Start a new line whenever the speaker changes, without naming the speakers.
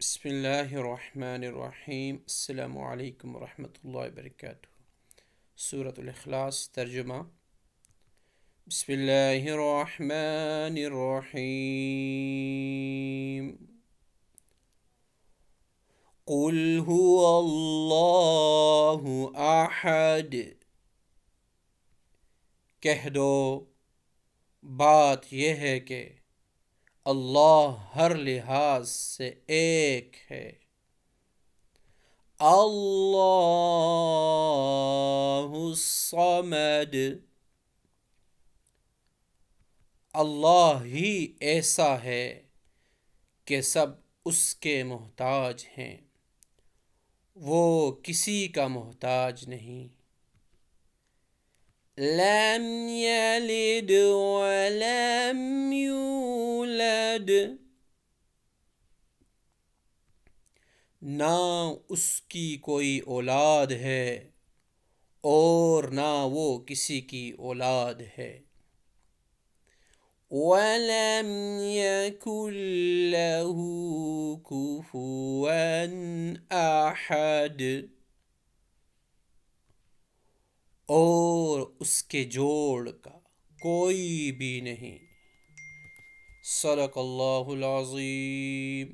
بسم اللہ الرحمن الرحیم السلام علیکم ورحمۃ اللہ وبرکاتہ۔ سورۃ الاخلاص ترجمہ۔ بسم اللہ الرحمن الرحیم۔ قل هو اللہ احد، کہہ دو بات یہ ہے کہ اللہ ہر لحاظ سے ایک ہے۔ اللہ الصمد، اللہ ہی ایسا ہے کہ سب اس کے محتاج ہیں، وہ کسی کا محتاج نہیں۔ لم یلد ولم یولد، نہ اس کی کوئی اولاد ہے اور نہ وہ کسی کی اولاد ہے۔ وَلَمْ يَكُنْ لَهُ كُفُوًا أَحَدٌ، اور اس کے جوڑ کا کوئی بھی نہیں۔ صدق اللہ العظیم۔